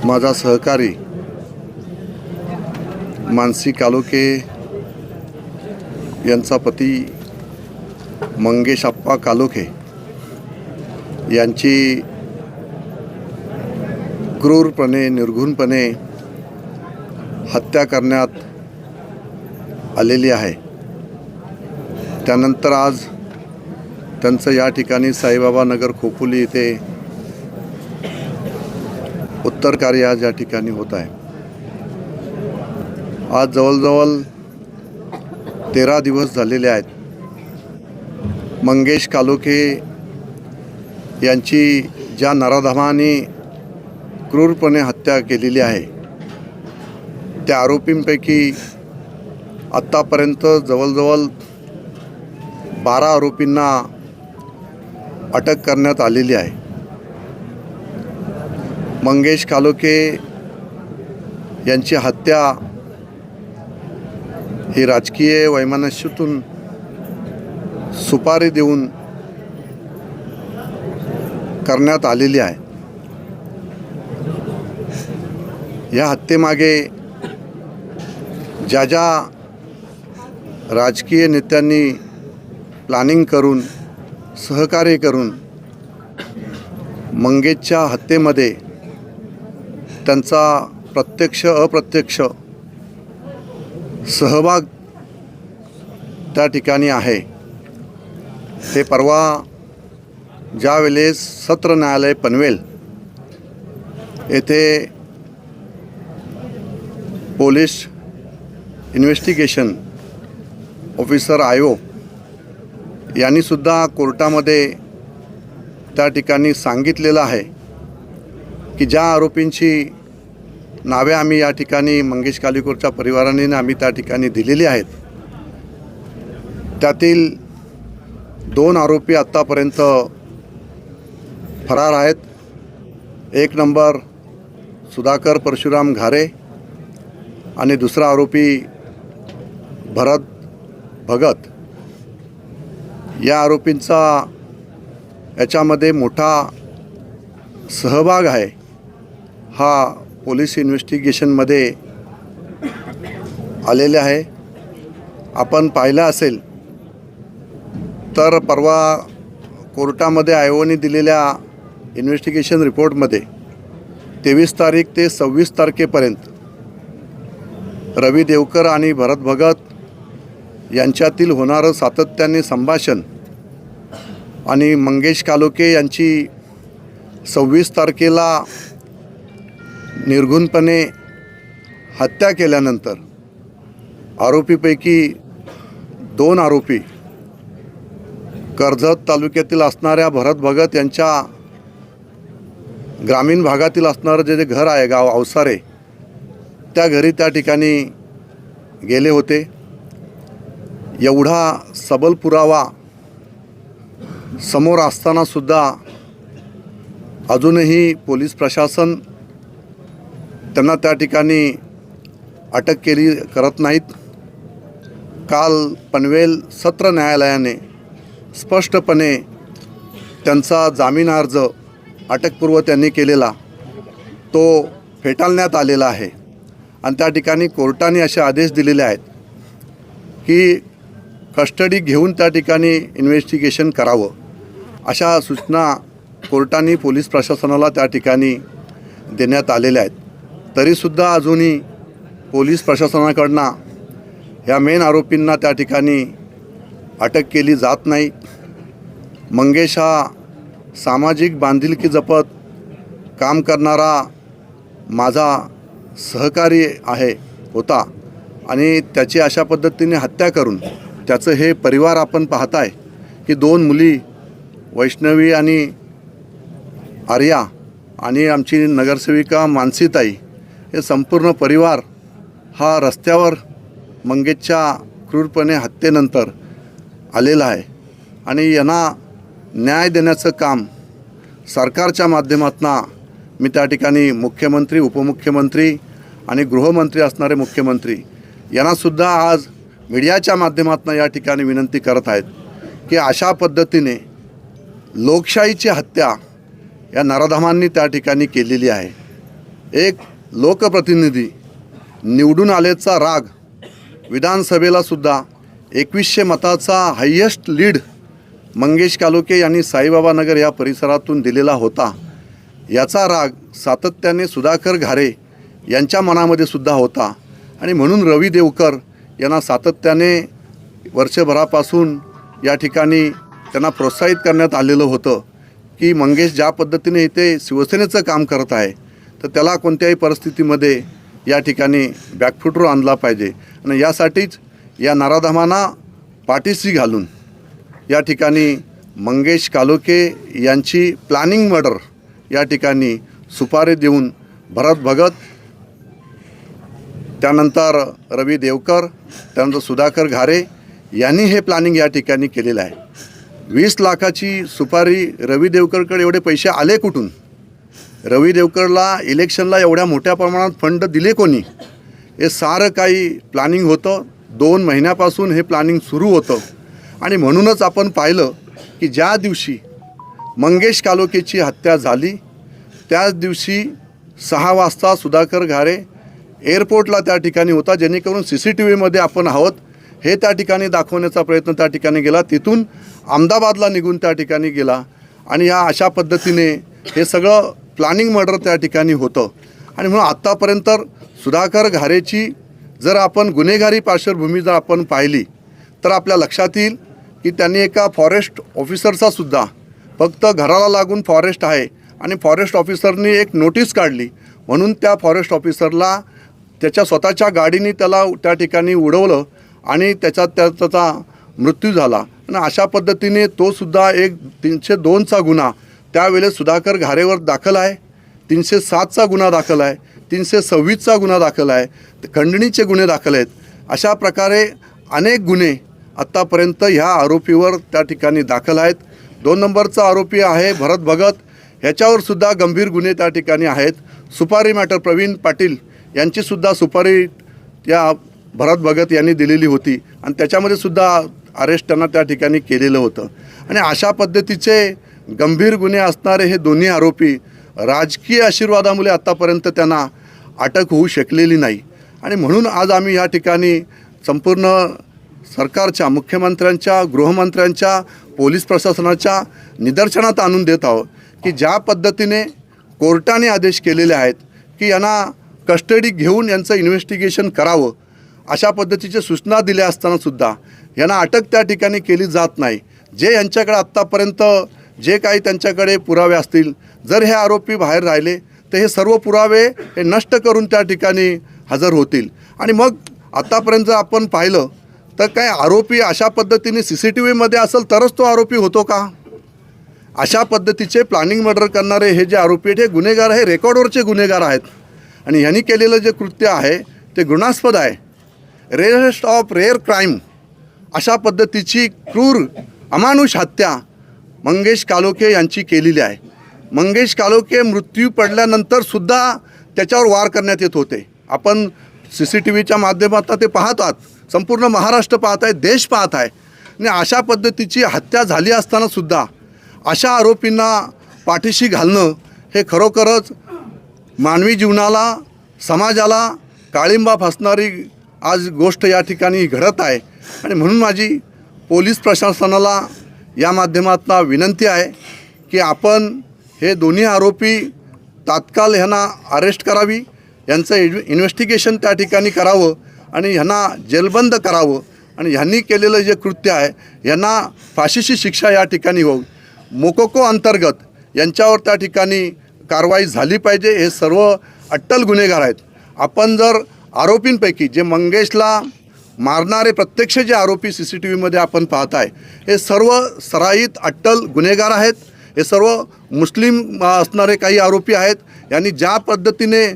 माझा सहकारी मानसी कालोखे यांचा पती मंगेश आप्पा कालोखे यांची क्रूरपणे निर्घृणपणे हत्या करण्यात आलेली आहे। त्यानंतर आज त्यांचं या ठिकाणी साईबाबा नगर खोपोली येथे उत्तर कार्य आज या ठिकाणी होत आहे। आज जवळजवळ 13 दिवस झालेले आहेत। मंगेश कालोखे यांची ज्या नराधमाने क्रूरपणे हत्या केलेली आहे त्या आरोपींपैकी आत्तापर्यंत जवळजवळ 12 आरोपींना अटक करण्यात आलेली आहे। मंगेश कालोखे यांची हत्या ही राजकीय वैमनस्यातून सुपारी देऊन करण्यात आलेली आहे। या हत्येमागे ज्या ज्या राजकीय नेत्यांनी प्लॅनिंग करून सहकार्य करून मंगेशच्या हत्येमध्ये त्यांचा प्रत्यक्ष अप्रत्यक्ष सहभाग त्या ठिकाणी आहे, ते परवा ज्या वेळेस सत्र न्यायालय पनवेल येथे पोलीस इन्व्हेस्टिगेशन ऑफिसर आयो यांनी सुद्धा कोर्टामध्ये त्या ठिकाणी सांगितलेलं आहे की ज्या आरोपींची नावे आम्ही या ठिकाणी मंगेश कालोखेच्या परिवाराने आम्ही त्या ठिकाणी दिलेली आहेत, त्यातील 2 आरोपी आत्तापर्यंत फरार आहेत। 1 नंबर सुधाकर परशुराम घारे आणि दुसरा आरोपी भरत भगत। या आरोपींचा याच्यामध्ये मोठा सहभाग आहे। हा पोलीस इन्व्हेस्टिगेशनमध्ये आलेले आहे। आपण पाहिलं असेल तर परवा कोर्टामध्ये आयोगाने दिलेल्या इन्व्हेस्टिगेशन रिपोर्टमध्ये 23 तारीख ते 26 तारखेपर्यंत रवी देवकर आणि भरत भगत यांच्यातील होणारं सातत्याने संभाषण आणि मंगेश कालोखे यांची 26 तारखेला निर्घृणपणे हत्या केल्यानंतर आरोपीपैकी 2 आरोपी कर्जत तालुक्यातील असणाऱ्या भरत भगत यांच्या ग्रामीण भागातील असणारं जे घर आहे गाव अवसारे त्या घरी त्या ठिकाणी गेले होते। एवढा सबल पुरावा समोर असतानासुद्धा अजूनही पोलीस प्रशासन त्यांना त्या ठिकाणी अटक करत नाहीत। काल पनवेल सत्र न्यायालयाने स्पष्टपणे त्यांचा जामीन अर्ज अटकपूर्व त्यांनी केलेला तो फेटाळण्यात आलेला आहे आणि त्या ठिकाणी कोर्टाने असे आदेश दिलेले आहेत की कस्टडी घेऊन त्या ठिकाणी इन्व्हेस्टिगेशन करावं, अशा सूचना कोर्टाने पोलीस प्रशासनाला त्या ठिकाणी देण्यात आलेल्या आहेत। तरीसुद्धा अजूनही पोलीस प्रशासनाकडनं ह्या मेन आरोपींना त्या ठिकाणी अटक केली जात नाही। मंगेश हा सामाजिक बांधिलकी जपत काम करणारा माझा सहकारी होता आणि त्याची अशा पद्धतीने हत्या करून त्याचं हे परिवार आपण पाहताय की 2 मुली वैष्णवी आणि आर्या आणि आमची नगरसेविका मानसीताई हे संपूर्ण परिवार हा रस्त्यावर मंगेशच्या क्रूरपणे हत्येनंतर आलेला आहे आणि यांना न्याय देण्याचं काम सरकारच्या माध्यमातून मी त्या ठिकाणी मुख्यमंत्री, उपमुख्यमंत्री आणि गृहमंत्री असणारे मुख्यमंत्री यांनासुद्धा आज मीडियाच्या माध्यमातून या ठिकाणी विनंती करत आहेत की अशा पद्धतीने लोकशाहीची हत्या या नराधमांनी त्या ठिकाणी केलेली आहे। एक लोकप्रतिनिधी निवडून आल्याचा राग विधानसभेला सुद्धा 2100 मताचा हायेस्ट लीड मंगेश कालोखे यांनी साईबाबा नगर या परिसरातून दिलेला होता. याचा राग सातत्याने सुधाकर घारे यांच्या मनामध्ये सुद्धा होता आणि म्हणून रवी देवकर यांना सातत्याने वर्षभरापासून या ठिकाणी त्यांना प्रोत्साहित करण्यात आलेलं होतं की मंगेश ज्या पद्धतीने इथे शिवसेनेचं काम करत आहे तर त्याला कोणत्याही परिस्थितीमध्ये या ठिकाणी बॅकफुटवर आणला पाहिजे आणि यासाठीच या नराधमांना पाठीशी घालून या ठिकाणी मंगेश कालोखे यांची प्लॅनिंग मर्डर या ठिकाणी सुपारी देऊन भरत भगत, त्यानंतर रवी देवकर, त्यानंतर सुधाकर घारे यांनी हे प्लॅनिंग या ठिकाणी केलेलं आहे. 20 लाखाची सुपारी रवी देवकरकडे एवढे पैसे आले कुठून? रवी देवकरला इलेक्शनला एवढ्या मोठ्या प्रमाणात फंड दिले कोणी? हे सारं काही प्लॅनिंग होतं. 2 महिन्यापासून हे प्लॅनिंग सुरू होतं आणि म्हणूनच आपण पाहिलं की ज्या दिवशी मंगेश कालोखेची हत्या झाली त्याच दिवशी 6 वाजता सुधाकर घारे एअरपोर्टला त्या ठिकाणी होता, जेणेकरून CCTVमध्ये आपण आहोत हे त्या ठिकाणी दाखवण्याचा प्रयत्न त्या ठिकाणी केला. तिथून अहमदाबादला निघून त्या ठिकाणी गेला आणि या अशा पद्धतीने हे सगळं प्लॅनिंग मर्डर त्या ठिकाणी होतं. आणि म्हणून आत्तापर्यंत सुधाकर घारेची जर आपण गुन्हेगारी पार्श्वभूमी जर आपण पाहिली तर आपल्या लक्षात येईल की त्यांनी एका फॉरेस्ट ऑफिसरचा सुद्धा, फक्त घराला लागून फॉरेस्ट आहे आणि फॉरेस्ट ऑफिसरनी एक नोटीस काढली म्हणून त्या फॉरेस्ट ऑफिसरला त्याच्या स्वतःच्या गाडीने त्याला त्या ठिकाणी उडवलं आणि त्याचा मृत्यू झाला. आणि अशा पद्धतीने तो सुद्धा एक 302चा गुन्हा त्यावेळेस सुधाकर घारेवर दाखल आहे, 307चा गुन्हा दाखल आहे, 326चा गुन्हा दाखल आहे, खंडणीचे गुन्हे दाखल आहेत. अशा प्रकारे अनेक गुन्हे आत्तापर्यंत ह्या आरोपीवर त्या ठिकाणी दाखल आहेत. 2 नंबरचा आरोपी आहे भरत भगत, ह्याच्यावर सुद्धा गंभीर गुन्हे त्या ठिकाणी आहेत. सुपारी मॅटर प्रवीण पाटील यांची सुद्धा सुपारी त्या भरत भगत यांनी दिलेली होती आणि त्याच्यामध्ये सुद्धा अरेस्ट त्यांना त्या ठिकाणी केलेलं होतं. आणि अशा पद्धतीचे गंभीर गुन्हे असणारे हे दोन्ही आरोपी राजकीय आशीर्वादामुळे आत्तापर्यंत त्यांना अटक होऊ शकलेली नाही. आणि म्हणून आज आम्ही या ठिकाणी संपूर्ण सरकारच्या, मुख्यमंत्र्यांच्या, गृहमंत्र्यांच्या, पोलीस प्रशासनाच्या निदर्शनात आणून देत आहोत की ज्या पद्धतीने कोर्टाने आदेश केलेले आहेत की यांना कस्टडी घेऊन यांचं इन्व्हेस्टिगेशन करावं, अशा पद्धतीच्या सूचना दिल्या असतानासुद्धा यांना अटक त्या ठिकाणी केली जात नाही. जे यांच्याकडे आत्तापर्यंत जे काही त्यांच्याकडे पुरावे असतील, जर हे आरोपी बाहेर राहिले तर हे सर्व पुरावे हे नष्ट करून त्या ठिकाणी हजर होतील. आणि मग आत्तापर्यंत जर आपण पाहिलं तर काय आरोपी अशा पद्धतीने CCTVमध्ये असेल तरच तो आरोपी होतो का? अशा पद्धतीचे प्लॅनिंग मर्डर करणारे हे जे आरोपी आहेत हे गुन्हेगार आहे, रेकॉर्डवरचे गुन्हेगार आहेत. आणि ह्यांनी केलेलं जे कृत्य आहे ते गुन्हास्पद आहे. रेअरेस्ट ऑफ रेअर क्राईम अशा पद्धतीची क्रूर अमानुष हत्या मंगेश कालोखे यांची केलेली आहे. मंगेश कालोखे मृत्यू पडल्यानंतर सुद्धा त्याच्यावर वार करण्यात येत होते. आपण CCTVच्या माध्यमातून ते पाहत आहात, संपूर्ण महाराष्ट्र पाहत आहे, देश पाहत आहे. आणि अशा पद्धतीची हत्या झाली असतानासुद्धा अशा आरोपींना पाठीशी घालणं हे खरोखरच मानवी जीवनाला, समाजाला काळिंबा फासणारी आज गोष्ट या ठिकाणी घडत आहे. आणि म्हणून माझी पोलीस प्रशासनाला या माध्यमातून विनंती आहे की आपण हे दोन्ही आरोपी तात्काळ ह्यांना अरेस्ट करावी, यांचं इन्व्हेस्टिगेशन त्या ठिकाणी करावं आणि ह्यांना जेलबंद करावं आणि ह्यांनी केलेलं जे कृत्य आहे यांना फाशीची शिक्षा या ठिकाणी होऊ. मोकोको अंतर्गत यांच्यावर त्या ठिकाणी कारवाई झाली पाहिजे. हे सर्व अट्टल गुन्हेगार आहेत. आपण जर आरोपींपैकी जे मंगेशला मारणारे प्रत्यक्ष जे आरोपी CCTVमध्ये आपण पाहत आहे हे सर्व सराईत अट्टल गुन्हेगार आहेत. हे सर्व मुस्लिम असणारे काही आरोपी आहेत. यांनी ज्या पद्धतीने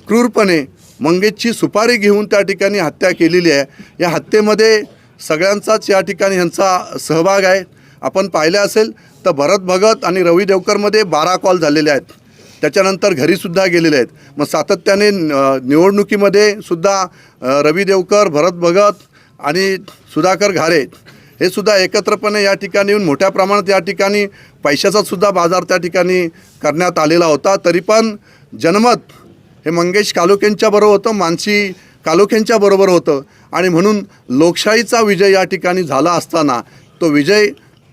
क्रूरपणे मंगेशची सुपारी घेऊन त्या ठिकाणी हत्या केलेली आहे, या हत्येमध्ये सगळ्यांचाच या ठिकाणी ह्यांचा सहभाग आहे. आपण पाहिलं असेल तर भरत भगत आणि रवी देवकरमध्ये 12 कॉल झालेले आहेत. त्याच्यानंतर घरीसुद्धा गेलेले आहेत. मग सातत्याने निवडणुकीमध्ये सुद्धा रवी देवकर, भरत भगत आणि सुधाकर घारे हे सुद्धा एकत्रपणे या ठिकाणी येऊन मोठ्या प्रमाणात या ठिकाणी पैशाचा सुद्धा बाजार त्या ठिकाणी करण्यात आलेला होता. तरी पण जनमत हे मंगेश कालोखेंच्या बरोबर होतं, मानसी कालोखेंच्या बरोबर होतं आणि म्हणून लोकशाहीचा विजय या ठिकाणी झाला असताना तो विजय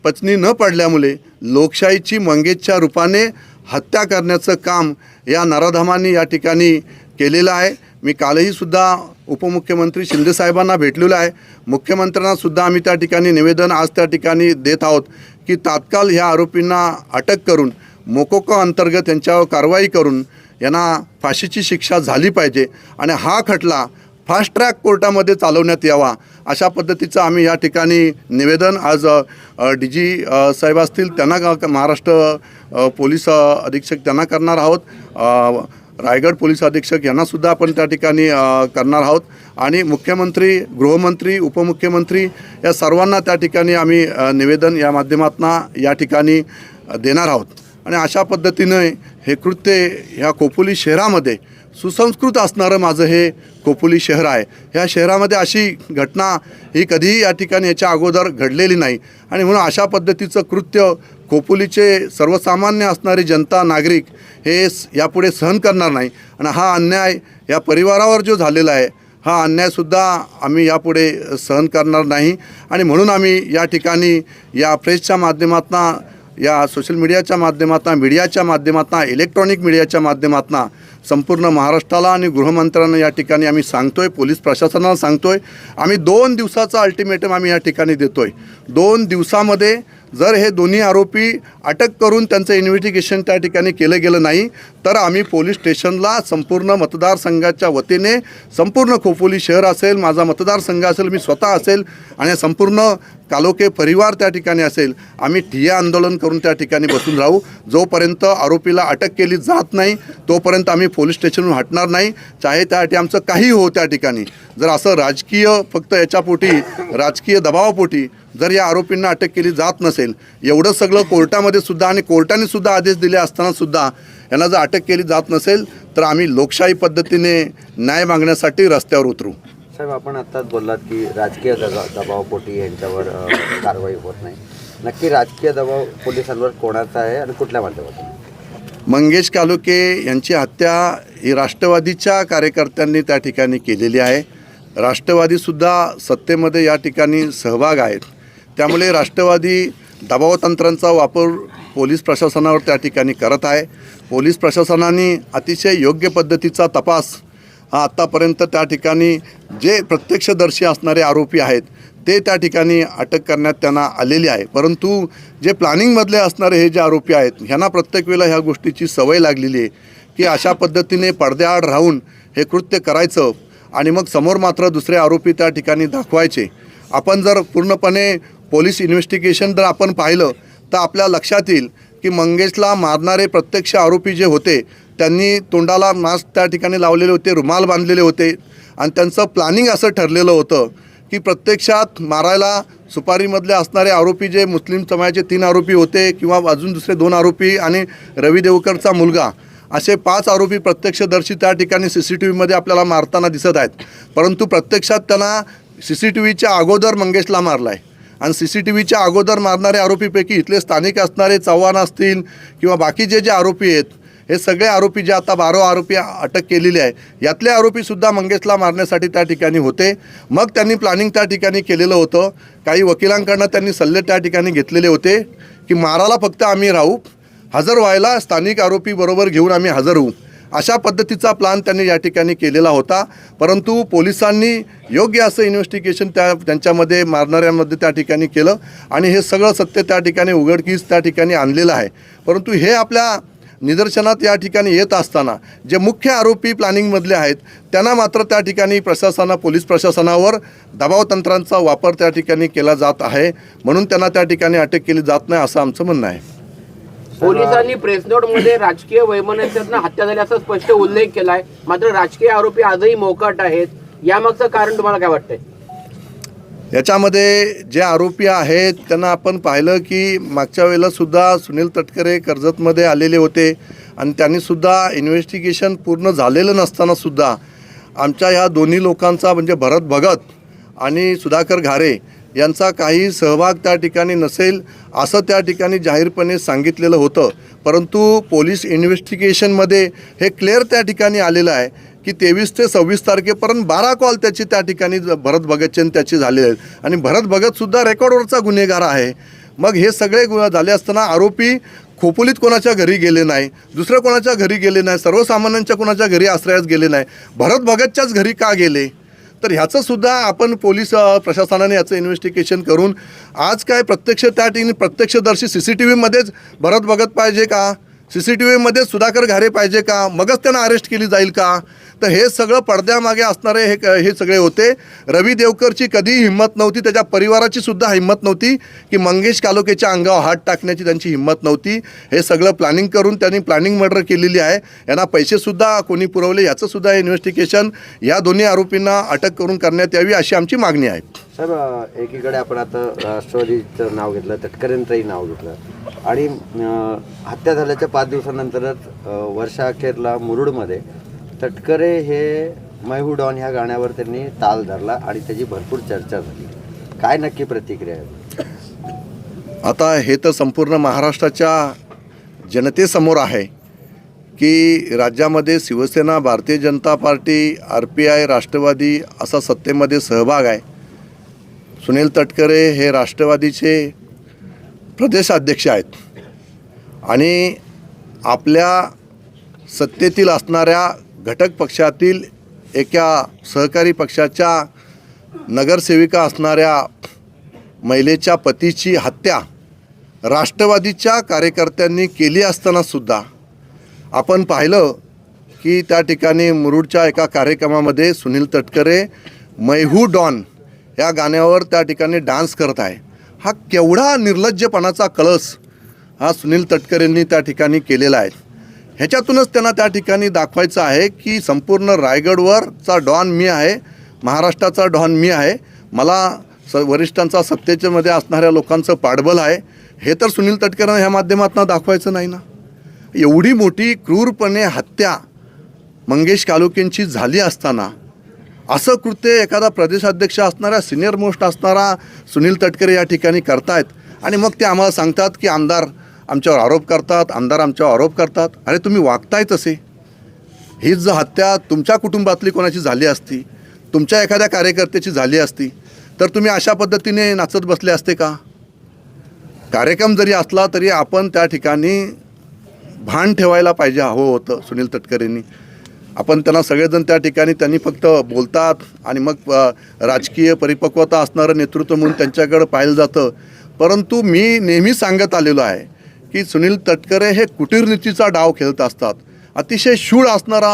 पचनी न पडल्यामुळे लोकशाहीची मंगेशच्या रूपाने हत्या करण्याचं काम या नराधमांनी या ठिकाणी केलेलं आहे. मी कालही सुद्धा उपमुख्यमंत्री शिंदेसाहेबांना भेटलेलो आहे. मुख्यमंत्र्यांना सुद्धा आम्ही त्या ठिकाणी निवेदन आज त्या ठिकाणी देत आहोत की तात्काळ ह्या आरोपींना अटक करून मोकोका अंतर्गत यांच्यावर कारवाई करून यांना फाशीची शिक्षा झाली पाहिजे आणि हा खटला फास्ट ट्रॅक कोर्टामध्ये चालवण्यात यावा अशा पद्धतीचं आम्ही या ठिकाणी निवेदन आज DG साहेब असतील त्यांना, महाराष्ट्र पोलीस अधीक्षक त्यांना करणार आहोत, रायगड पोलीस अधीक्षक यांनासुद्धा आपण त्या ठिकाणी करणार आहोत आणि मुख्यमंत्री, गृहमंत्री, उपमुख्यमंत्री या सर्वांना त्या ठिकाणी आम्ही निवेदन या माध्यमातून या ठिकाणी देणार आहोत. आणि अशा पद्धतीनं हे कृत्य ह्या खोपोली शहरामध्ये सुसंस्कृत असणारं माझं हे खोपोली शहर आहे. ह्या शहरामध्ये अशी घटना ही कधीही या ठिकाणी याच्या अगोदर घडलेली नाही आणि म्हणून अशा पद्धतीचं कृत्य खोपोलीचे सर्वसामान्य असणारी जनता, नागरिक हे यापुढे सहन करणार नाही आणि हा अन्याय या परिवारावर जो झालेला आहे हा अन्यायसुद्धा आम्ही यापुढे सहन करणार नाही आणि म्हणून आम्ही या ठिकाणी या प्रेसच्या माध्यमातून, या सोशल मीडियाच्या माध्यमातून, मीडियाच्या माध्यमातून, इलेक्ट्रॉनिक मीडियाच्या माध्यमातून संपूर्ण महाराष्ट्राला आणि गृहमंत्र्यांना या ठिकाणी आम्ही सांगतोय, पोलीस प्रशासनाला सांगतोय, आम्ही 2 दिवसाचा अल्टिमेटम आम्ही या ठिकाणी देतोय. 2 दिवसामध्ये जर हे दोन्ही आरोपी अटक करून त्यांचं इन्व्हेस्टिगेशन त्या ठिकाणी केलं गेलं नाही तर आम्ही पोलीस स्टेशनला संपूर्ण मतदारसंघाच्या वतीने, संपूर्ण खोपोली शहर असेल, माझा मतदारसंघ असेल, मी स्वतः असेल आणि संपूर्ण कालोखे परिवार त्या ठिकाणी असेल, आम्ही ठिय्या आंदोलन करून त्या ठिकाणी बसून राहू. जोपर्यंत आरोपीला अटक केली जात नाही तोपर्यंत आम्ही पोलीस स्टेशनवरून हटणार नाही, चाहे त्यासाठी आमचं काही हो. त्या ठिकाणी जर असं राजकीय, फक्त याच्यापोटी, राजकीय दबावापोटी जर या आरोपींना अटक केली जात नसेल, एवढं सगळं कोर्टामध्ये सुद्धा आणि कोर्टाने सुद्धा आदेश दिले असताना सुद्धा यांना जर अटक केली जात नसेल तर आम्ही लोकशाही पद्धतीने न्याय मागण्यासाठी रस्त्यावर उतरू. साहेब, आपण आत्ताच बोललात की राजकीय दबावापोटी यांच्यावर कारवाई होत नाही. नक्की राजकीय दबाव पोलिसांवर कोणाचा आहे आणि कुठल्या माध्यमातून? मंगेश कालोखे यांची हत्या ही राष्ट्रवादीच्या कार्यकर्त्यांनी त्या ठिकाणी केलेली आहे. राष्ट्रवादीसुद्धा सत्तेमध्ये या ठिकाणी सहभाग आहेत. त्यामुळे राष्ट्रवादी दबावतंत्रांचा वापर पोलीस प्रशासनावर त्या ठिकाणी करत आहे. पोलीस प्रशासनाने अतिशय योग्य पद्धतीचा तपास हा आत्तापर्यंत त्या ठिकाणी जे प्रत्यक्षदर्शी असणारे आरोपी आहेत ते त्या ठिकाणी अटक करण्यात त्यांना आलेली आहे. परंतु जे प्लॅनिंगमधले असणारे हे जे आरोपी आहेत ह्यांना प्रत्येक वेळेला ह्या गोष्टीची सवय लागलेली आहे की अशा पद्धतीने पडद्याआड राहून हे कृत्य करायचं आणि मग समोर मात्र दुसरे आरोपी त्या ठिकाणी दाखवायचे. आपण जर पूर्णपणे पोलीस इन्व्हेस्टिगेशन जर आपण पाहिलं तर आपल्या लक्षात येईल की मंगेशला मारणारे प्रत्यक्ष आरोपी जे होते त्यांनी तोंडाला मास्क त्या ठिकाणी लावलेले होते, रुमाल बांधलेले होते आणि त्यांचं प्लॅनिंग असं ठरलेलं होतं की प्रत्यक्षात मारायला सुपारीमधले असणारे आरोपी जे मुस्लिम समाजाचे 3 आरोपी होते किंवा अजून दुसरे 2 आरोपी आणि रवी देवकरचा मुलगा असे 5 आरोपी प्रत्यक्षदर्शी त्या ठिकाणी CCTVमध्ये आपल्याला मारताना दिसत आहेत. परंतु प्रत्यक्षात त्यांना CCTVच्या अगोदर मंगेशला मारला आहे आणि CCTVच्या अगोदर मारणारे आरोपीपैकी इथले स्थानिक असणारे चव्हाण असतील किंवा बाकीचे जे आरोपी आहेत हे सगळे आरोपी जे आता 12 आरोपी अटक केलेले आहे यातले आरोपीसुद्धा मंगेशला मारण्यासाठी त्या ठिकाणी होते. मग त्यांनी प्लॅनिंग त्या ठिकाणी केलेलं होतं. काही वकिलांकडनं त्यांनी सल्ले त्या ठिकाणी घेतलेले होते की मारायला फक्त आम्ही राहू, हजर व्हायला स्थानिक आरोपी बरोबर घेऊन आम्ही हजर होऊ, अशा पद्धतीचा प्लॅन त्यांनी या ठिकाणी केलेला होता. परंतु पोलिसांनी योग्य असं इन्व्हेस्टिगेशन त्यांच्यामध्ये मारणाऱ्यांमध्ये त्या ठिकाणी केलं आणि हे सगळं सत्य त्या ठिकाणी उघडकीस त्या ठिकाणी आणलेलं आहे. परंतु हे आपल्या निदर्शनात या ठिकाणी येत असताना जे मुख्य आरोपी प्लॅनिंगमधले आहेत त्यांना मात्र त्या ठिकाणी पोलीस प्रशासनावर दबावतंत्रांचा वापर त्या ठिकाणी केला जात आहे. म्हणून त्यांना त्या ठिकाणी अटक केली जात नाही असं आमचं म्हणणं आहे. पोलिसांनी प्रेस नोटमध्ये राजकीय वैमनस्यातून हत्या झाल्याचा स्पष्ट उल्लेख केलाय, मात्र राजकीय आरोपी आजही मोकाट आहेत. यामागचं कारण तुम्हाला काय वाटतंय? याच्यामध्ये जे आरोपी आहेत त्यांना आपण पाहिलं की मागच्या वेळेला सुद्धा सुनील तटकरे कर्जतमध्ये आलेले होते आणि त्यांनीसुद्धा इन्व्हेस्टिगेशन पूर्ण झालेलं नसतानासुद्धा आमच्या ह्या दोन्ही लोकांचा म्हणजे भरत भगत आणि सुधाकर घारे यांचा काही सहभाग त्या ठिकाणी नसेल असं त्या ठिकाणी जाहीरपणे सांगितलेलं होतं. परंतु पोलीस इन्व्हेस्टिगेशनमध्ये हे क्लिअर त्या ठिकाणी आलेलं आहे की 23 ते 26 तारखेपर्यंत 12 कॉल त्याची त्या ठिकाणी भरत भगतचे आणि त्याचे झालेले आहेत आणि भरत भगतसुद्धा रेकॉर्डवरचा गुन्हेगार आहे. मग हे सगळे झाले असताना आरोपी खोपोलीत कोणाच्या घरी गेले नाही, दुसऱ्या कोणाच्या घरी गेले नाही, सर्वसामान्यांच्या कोणाच्या घरी आश्रयास गेले नाही, भरत भगतच्याच घरी का गेले? तर ह्याचंसुद्धा आपण पोलीस प्रशासनाने याचं इन्व्हेस्टिगेशन करून आज काय प्रत्यक्ष त्या ठिकाणी प्रत्यक्षदर्शी CCTVमध्येच भरत भगत पाहिजे का, CCTVमध्येच सुधाकर घारे पाहिजे का, मगच त्यांना अरेस्ट केली जाईल का? तर हे सगळं पडद्यामागे असणारे हे सगळे होते. रवी देवकरची कधीही हिंमत नव्हती, त्याच्या परिवाराची सुद्धा हिंमत नव्हती की मंगेश कालोखेच्या अंगावर हात टाकण्याची त्यांची हिंमत नव्हती. हे सगळं प्लॅनिंग करून त्यांनी प्लॅनिंग मर्डर केलेली आहे. यांना पैसेसुद्धा कोणी पुरवले याचंसुद्धा इन्व्हेस्टिगेशन या दोन्ही आरोपींना अटक करून करण्यात यावी अशी आमची मागणी आहे. साहेब, एकीकडे आपण आता राष्ट्रवादीचं नाव घेतलं, तटकरेंचंही नाव घेतलं आणि हत्या झाल्याच्या 5 दिवसानंतरच वर्षाअखेरला मुरुडमध्ये तटकरे हे मैं हूं डॉन ह्या गाण्यावर त्यांनी ताल धरला आणि त्याची भरपूर चर्चा झाली. काय नक्की प्रतिक्रिया आहे? आता हे तर संपूर्ण महाराष्ट्राच्या जनतेसमोर आहे की राज्यामध्ये शिवसेना, भारतीय जनता पार्टी, RPI, राष्ट्रवादी असा सत्तेमध्ये सहभाग आहे. सुनील तटकरे हे राष्ट्रवादीचे प्रदेशाध्यक्ष आहेत आणि आपल्या सत्तेतील असणाऱ्या घटक पक्षातील एका सहकारी पक्षाच्या नगरसेविका असणाऱ्या महिलेच्या पतीची हत्या राष्ट्रवादीच्या कार्यकर्त्यांनी केली असतानासुद्धा आपण पाहिलं की त्या ठिकाणी मुरुडच्या एका कार्यक्रमामध्ये सुनील तटकरे मैं हूं डॉन या गाण्यावर त्या ठिकाणी डान्स करत आहे. हा केवढा निर्लज्जपणाचा कळस हा सुनील तटकरेंनी त्या ठिकाणी केलेला आहे. ह्याच्यातूनच त्यांना त्या ठिकाणी दाखवायचं आहे की संपूर्ण रायगडवरचा डॉन मी आहे, महाराष्ट्राचा डॉन मी आहे, मला वरिष्ठांचा सत्तेच्यामध्ये असणाऱ्या लोकांचं पाठबळ आहे. हे तर सुनील तटकरेंना ह्या माध्यमातून दाखवायचं नाही ना. एवढी मोठी क्रूरपणे हत्या मंगेश कालोखेंची झाली असताना असं कृत्य एखादा प्रदेशाध्यक्ष असणारा, सिनियर मोस्ट असणारा सुनील तटकरे या ठिकाणी करतायत आणि मग ते आम्हाला सांगतात की आमदार आमच्यावर आरोप करतात, आमदार आमच्यावर आरोप करतात. अरे तुम्ही वागताय तसे. हीच जर हत्या तुमच्या कुटुंबातली कोणाची झाली असती, तुमच्या एखाद्या कार्यकर्त्याची झाली असती तर तुम्ही अशा पद्धतीने नाचत बसले असते का? कार्यक्रम जरी असला तरी आपण त्या ठिकाणी भान ठेवायला पाहिजे हवं होतं सुनील तटकरेंनी. आपण त्यांना सगळेजण त्या ठिकाणी त्यांनी फक्त बोलतात आणि मग राजकीय परिपक्वता असणारं नेतृत्व म्हणून त्यांच्याकडं पाहिलं जातं. परंतु मी नेहमी सांगत आलेलो आहे की सुनील तटकरे हे कुटीरनीतीचा डाव खेळत असतात. अतिशय शूळ असणारा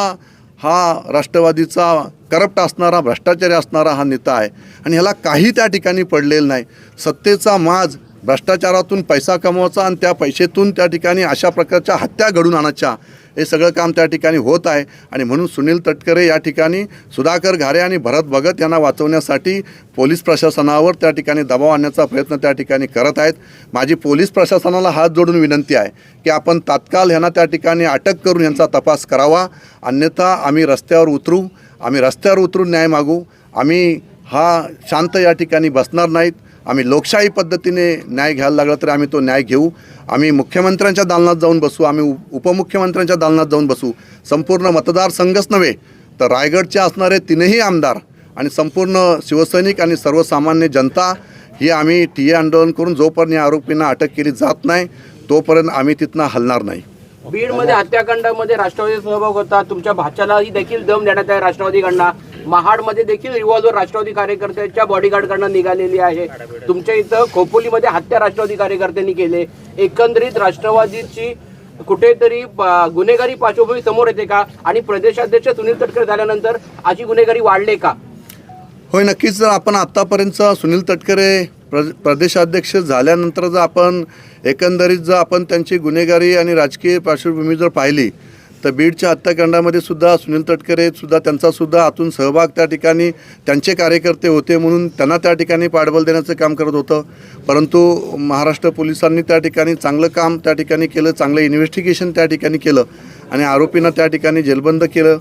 हा राष्ट्रवादीचा करप्ट असणारा, भ्रष्टाचारी असणारा हा नेता आहे आणि ह्याला काही त्या ठिकाणी पडलेलं नाही. सत्तेचा माज, भ्रष्टाचारातून पैसा कमवायचा आणि त्या पैशातून त्या ठिकाणी अशा प्रकारच्या हत्या घडून आणायच्या हे सगळं काम त्या ठिकाणी होत आहे. आणि म्हणून सुनील तटकरे या ठिकाणी सुधाकर घारे आणि भरत भगत यांना वाचवण्यासाठी पोलीस प्रशासनावर त्या ठिकाणी दबाव आणण्याचा प्रयत्न त्या ठिकाणी करत आहेत. माझी पोलीस प्रशासनाला हात जोडून विनंती आहे की आपण तात्काळ यांना त्या ठिकाणी अटक करून यांचा तपास करावा. अन्यथा आम्ही रस्त्यावर उतरून न्याय मागू. आम्ही हा शांत या ठिकाणी बसणार नाहीत. आम्ही लोकशाही पद्धतीने न्याय घ्यायला लागला तर आम्ही तो न्याय घेऊ. आम्ही मुख्यमंत्र्यांच्या दालनात जाऊन बसू, आम्ही उपमुख्यमंत्र्यांच्या दालनात जाऊन बसू. संपूर्ण मतदारसंघच नव्हे तर रायगडचे असणारे 3ही आमदार आणि संपूर्ण शिवसैनिक आणि सर्वसामान्य जनता ही आम्ही ठिय्या आंदोलन करून जोपर्यंत या आरोपींना अटक केली जात नाही तोपर्यंत आम्ही तिथनं हलणार नाही. बीडमध्ये हत्याकांडामध्ये राष्ट्रवादी सहभाग होता. तुमच्या भाच्यालाही देखील दम देण्यात आहे राष्ट्रवादीकडनं. महाडमध्ये देखील रिव्हॉल्वर राष्ट्रवादी कार्यकर्त्यांच्या बॉडीगार्डकडनं निघालेली आहे. तुमच्या इथं खोपोलीमध्ये हत्या राष्ट्रवादी कार्यकर्त्यांनी केले. एकंदरीत राष्ट्रवादीची कुठेतरी गुन्हेगारी पार्श्वभूमी समोर येते का? आणि प्रदेशाध्यक्ष सुनील तटकरे झाल्यानंतर अशी गुन्हेगारी वाढले का? होय, नक्कीच. जर आपण आत्तापर्यंत सुनील तटकरे प्रदेशाध्यक्ष झाल्यानंतर जर आपण एकंदरीत जर आपण त्यांची गुन्हेगारी आणि राजकीय पार्श्वभूमी जर पाहिली तर बीडच्या हत्याकांडामध्ये सुद्धा सुनील तटकरे सुद्धा त्यांचासुद्धा आतून सहभाग त्या ठिकाणी त्यांचे कार्यकर्ते होते म्हणून त्यांना त्या ठिकाणी पाठबळ देण्याचं काम करत होतं. परंतु महाराष्ट्र पोलिसांनी त्या ठिकाणी चांगलं काम त्या ठिकाणी केलं, चांगलं इन्व्हेस्टिगेशन त्या ठिकाणी केलं आणि आरोपींना त्या ठिकाणी जेलबंद केलं.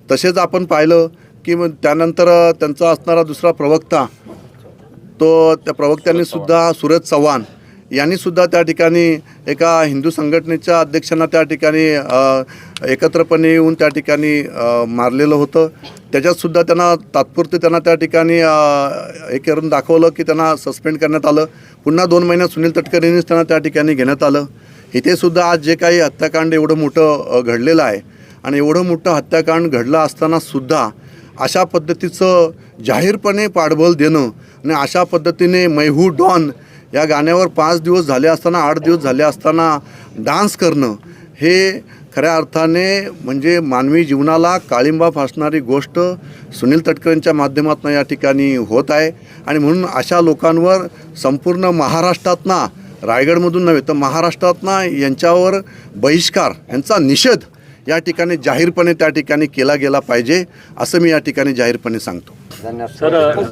तसेच आपण पाहिलं की मग त्यानंतर त्यांचा असणारा दुसरा प्रवक्ता तो त्या प्रवक्त्यांनी सुद्धा सूरज चव्हाण यांनी सुद्धा त्या ठिकाणी एका हिंदू संघटनेच्या अध्यक्षांना त्या ठिकाणी एकत्रपणे येऊन त्या ठिकाणी मारलेलं होतं. त्याच्यातसुद्धा त्यांना तात्पुरते त्यांना त्या ठिकाणी हे करून दाखवलं की त्यांना सस्पेंड करण्यात आलं. पुन्हा 2 महिन्यात सुनील तटकरेंनीच त्यांना त्या ठिकाणी घेण्यात आलं. इथे सुद्धा आज जे काही हत्याकांड एवढं मोठं घडलेलं आहे आणि एवढं मोठं हत्याकांड घडलं असताना सुद्धा अशा पद्धतीचं जाहीरपणे पाठबळ देणं आणि अशा पद्धतीने मै हू डॉन या गाण्यावर 5 दिवस झाले असताना 8 दिवस झाले असताना डान्स करणं हे खऱ्या अर्थाने म्हणजे मानवी जीवनाला काळिंबा फासणारी गोष्ट सुनील तटकरेंच्या माध्यमातून या ठिकाणी होत आहे. आणि म्हणून अशा लोकांवर संपूर्ण महाराष्ट्रातना, रायगडमधून नव्हे तर महाराष्ट्रातना यांच्यावर बहिष्कार, यांचा निषेध या ठिकाणी जाहीरपणे त्या ठिकाणी केला गेला पाहिजे असं मी या ठिकाणी जाहीरपणे सांगतो. धन्यवाद.